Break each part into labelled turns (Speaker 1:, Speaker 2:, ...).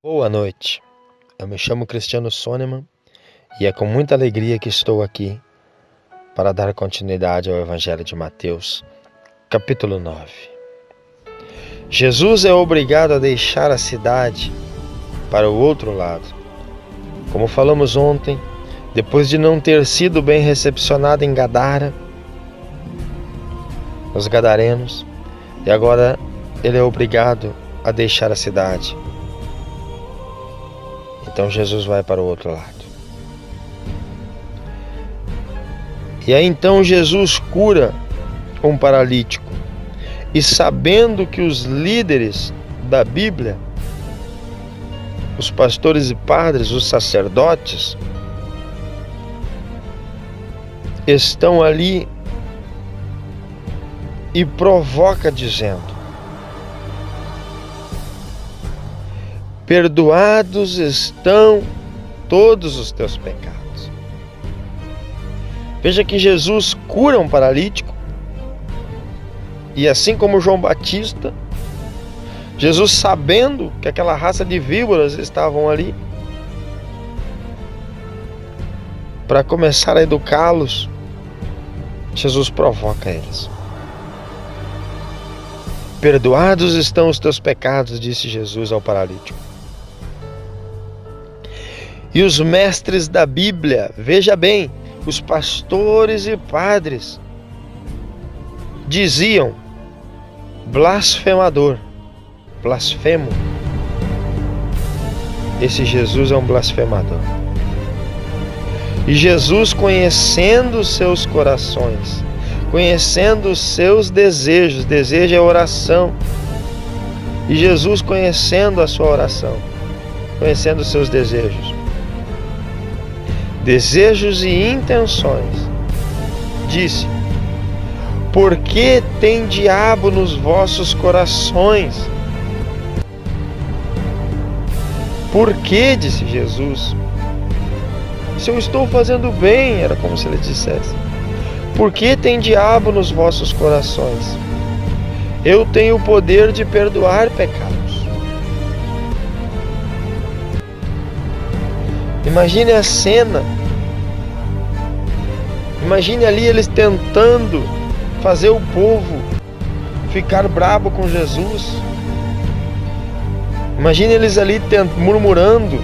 Speaker 1: Boa noite, eu me chamo Cristiano Sôneman e é com muita alegria que estou aqui para dar continuidade ao Evangelho de Mateus, capítulo 9. Jesus é obrigado a deixar a cidade para o outro lado. Como falamos ontem, depois de não ter sido bem recepcionado em Gadara, os gadarenos, e agora ele é obrigado a deixar a cidade. Então Jesus vai para o outro lado. E aí então Jesus cura um paralítico. E sabendo que os líderes da Bíblia, os pastores e padres, os sacerdotes, estão ali e provoca dizendo: perdoados estão todos os teus pecados. Veja que Jesus cura um paralítico, e assim como João Batista, Jesus, sabendo que aquela raça de víboras estavam ali, para começar a educá-los, Jesus provoca eles. Perdoados estão os teus pecados, disse Jesus ao paralítico. E os mestres da Bíblia, veja bem, os pastores e padres, diziam: blasfemador, blasfemo. Esse Jesus é um blasfemador. E Jesus, conhecendo os seus corações, conhecendo os seus desejos, desejo é oração, e Jesus, conhecendo a sua oração, conhecendo os seus desejos e intenções, disse: por que tem diabo nos vossos corações? Por que, disse Jesus, se eu estou fazendo bem, era como se ele dissesse, por que tem diabo nos vossos corações? Eu tenho o poder de perdoar pecados. Imagine a cena. Imagine ali eles tentando fazer o povo ficar bravo com Jesus. Imagine eles ali murmurando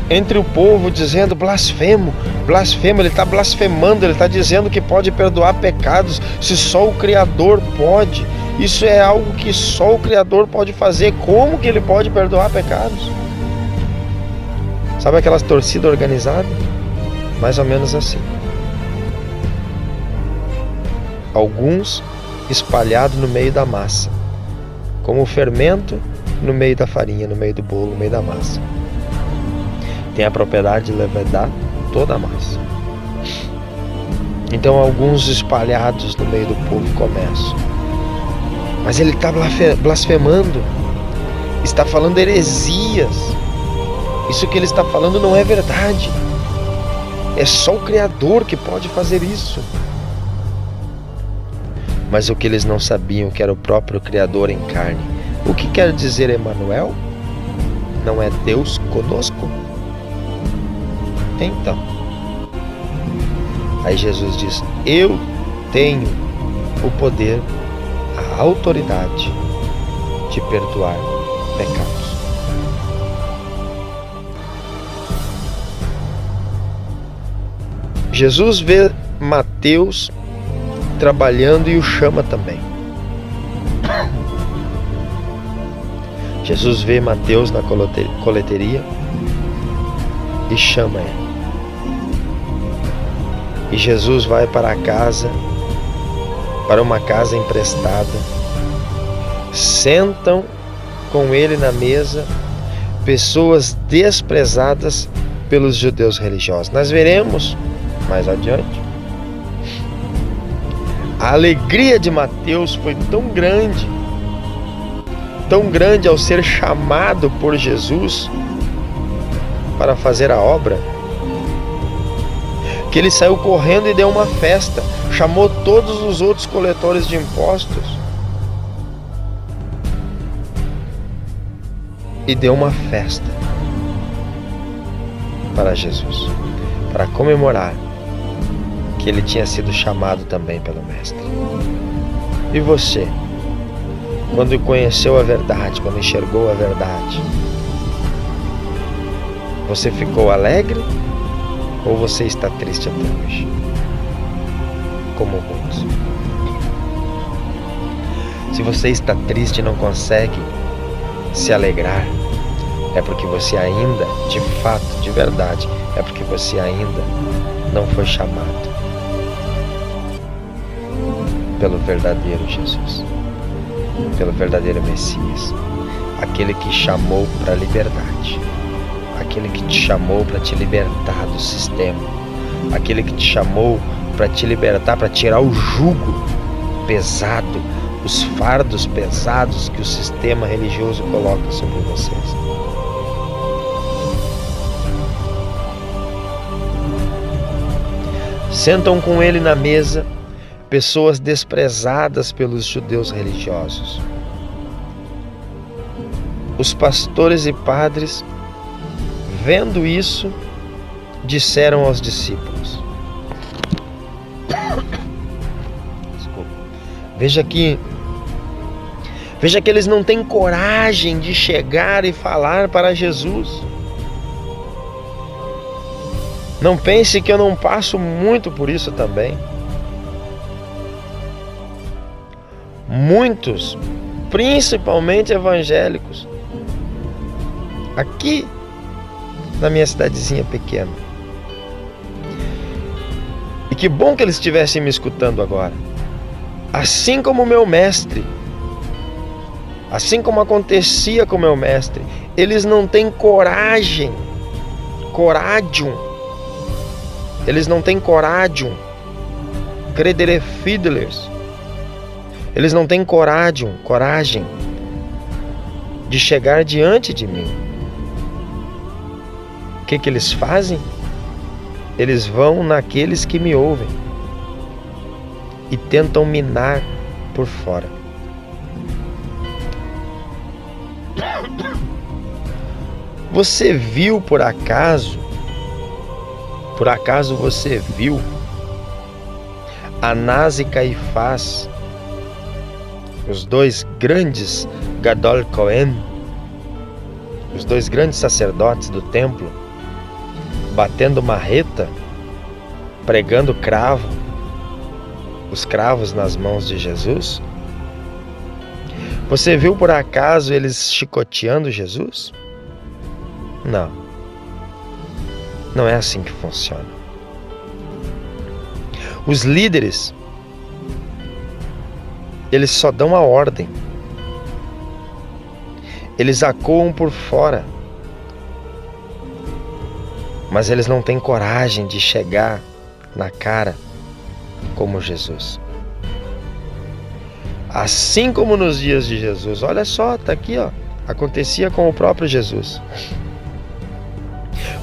Speaker 1: entre o povo, dizendo: blasfemo, blasfemo. Ele está blasfemando, ele está dizendo que pode perdoar pecados, se só o Criador pode. Isso é algo que só o Criador pode fazer. Como que ele pode perdoar pecados? Sabe aquelas torcidas organizadas? Mais ou menos assim. Alguns espalhados no meio da massa, como o fermento no meio da farinha, no meio do bolo, no meio da massa. Tem a propriedade de levedar toda a massa. Então alguns espalhados no meio do povo começam: mas ele está blasfemando, está falando heresias. Isso que ele está falando não é verdade. É só o Criador que pode fazer isso. Mas o que eles não sabiam que era o próprio Criador em carne. O que quer dizer Emanuel? Não é Deus conosco? Então, aí Jesus diz: eu tenho o poder, a autoridade de perdoar pecados. Jesus vê Mateus trabalhando e o chama também. Jesus vê Mateus na coleteria e chama ele. E Jesus vai para a casa, para uma casa emprestada. Sentam com ele na mesa pessoas desprezadas pelos judeus religiosos. Nós veremos mais adiante. A alegria de Mateus foi tão grande ao ser chamado por Jesus para fazer a obra, que ele saiu correndo e deu uma festa, chamou todos os outros coletores de impostos e deu uma festa para Jesus, para comemorar que ele tinha sido chamado também pelo Mestre. E você, quando conheceu a verdade, quando enxergou a verdade, você ficou alegre ou você está triste até hoje? Como muitos. Se você está triste e não consegue se alegrar, é porque você ainda, de fato, de verdade, é porque você ainda não foi chamado pelo verdadeiro Jesus, pelo verdadeiro Messias, aquele que chamou para a liberdade, aquele que te chamou para te libertar do sistema, aquele que te chamou para te libertar, para tirar o jugo pesado, os fardos pesados que o sistema religioso coloca sobre vocês. Sentam com ele na mesa pessoas desprezadas pelos judeus religiosos. Os pastores e padres, vendo isso, disseram aos discípulos: Desculpa. Veja que eles não têm coragem de chegar e falar para Jesus. Não pense que eu não passo muito por isso também. Muitos, principalmente evangélicos, aqui na minha cidadezinha pequena. E que bom que eles estivessem me escutando agora. Assim como o meu mestre, assim como acontecia com o meu mestre, eles não têm coragem, eles não têm coragem, credere fideles. Eles não têm coragem de chegar diante de mim. O que eles fazem? Eles vão naqueles que me ouvem e tentam minar por fora. Você viu por acaso você viu Anás e Caifás, os dois grandes Gadol Cohen, os dois grandes sacerdotes do templo, batendo marreta, pregando os cravos nas mãos de Jesus? Você viu por acaso eles chicoteando Jesus? Não. Não é assim que funciona. Os líderes, eles só dão a ordem. Eles acuam por fora. Mas eles não têm coragem de chegar na cara como Jesus. Assim como nos dias de Jesus. Olha só, tá aqui, ó. Acontecia com o próprio Jesus.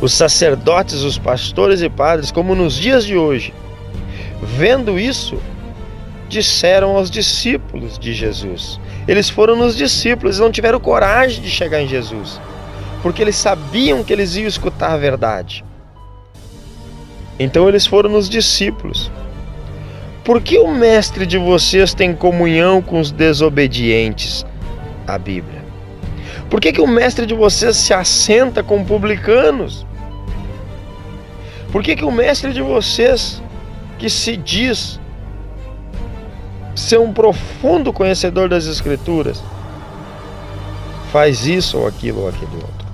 Speaker 1: Os sacerdotes, os pastores e padres, como nos dias de hoje, vendo isso, disseram aos discípulos de Jesus. Eles foram nos discípulos, eles não tiveram coragem de chegar em Jesus, porque eles sabiam que eles iam escutar a verdade. Então eles foram nos discípulos. Por que o mestre de vocês tem comunhão com os desobedientes à Bíblia? Por que o mestre de vocês se assenta com publicanos? Por que o mestre de vocês, que se diz ser um profundo conhecedor das Escrituras, faz isso ou aquilo outro?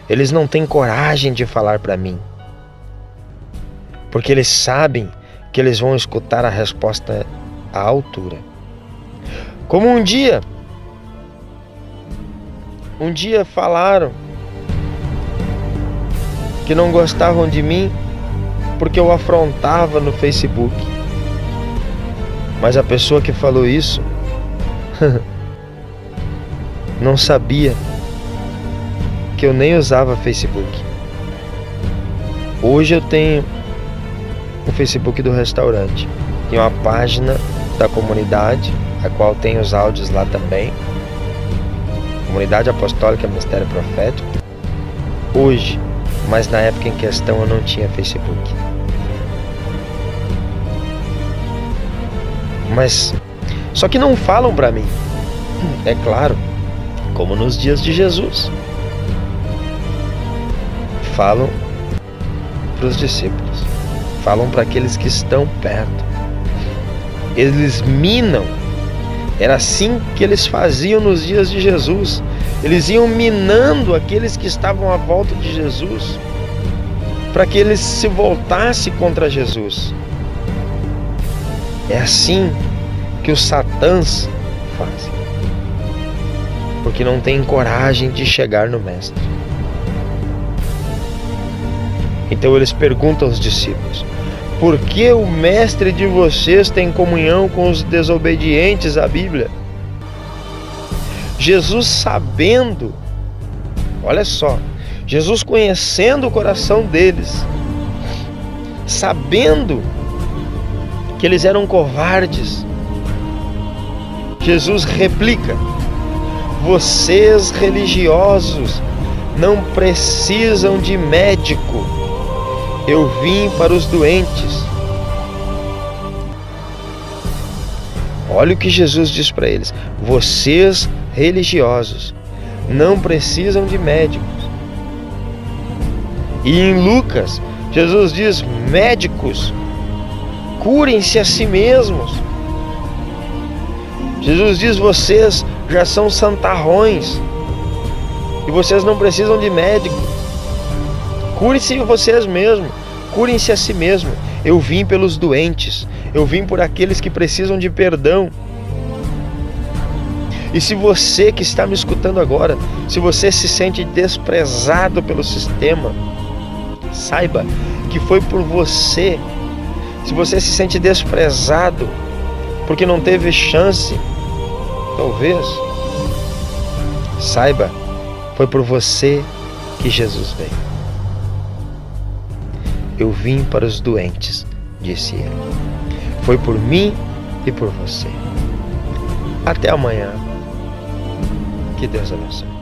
Speaker 1: Eles não têm coragem de falar para mim, porque eles sabem que eles vão escutar a resposta à altura. Como um dia falaram que não gostavam de mim porque eu afrontava no Facebook. Mas a pessoa que falou isso não sabia que eu nem usava Facebook. Hoje eu tenho o Facebook do restaurante, tem uma página da comunidade, a qual tem os áudios lá também, Comunidade Apostólica Ministério Profético, hoje, mas na época em questão eu não tinha Facebook. Mas, só que não falam para mim, é claro, como nos dias de Jesus. Falam para os discípulos, falam para aqueles que estão perto. Eles minam. Era assim que eles faziam nos dias de Jesus. Eles iam minando aqueles que estavam à volta de Jesus, para que eles se voltassem contra Jesus. É assim que os satãs fazem, porque não têm coragem de chegar no Mestre. Então eles perguntam aos discípulos: por que o Mestre de vocês tem comunhão com os desobedientes à Bíblia? Jesus sabendo, olha só, Jesus conhecendo o coração deles, sabendo que eles eram covardes, Jesus replica: vocês religiosos não precisam de médico, eu vim para os doentes. Olha o que Jesus diz para eles: vocês religiosos não precisam de médicos. E em Lucas, Jesus diz: médicos, curem-se a si mesmos. Jesus diz: vocês já são santarrões e vocês não precisam de médico. Curem-se vocês mesmos, curem-se a si mesmos. Eu vim pelos doentes, eu vim por aqueles que precisam de perdão. E se você que está me escutando agora, se você se sente desprezado pelo sistema, saiba que foi por você. Se você se sente desprezado porque não teve chance, talvez, saiba, foi por você que Jesus veio. Eu vim para os doentes, disse ele. Foi por mim e por você. Até amanhã. Que Deus abençoe.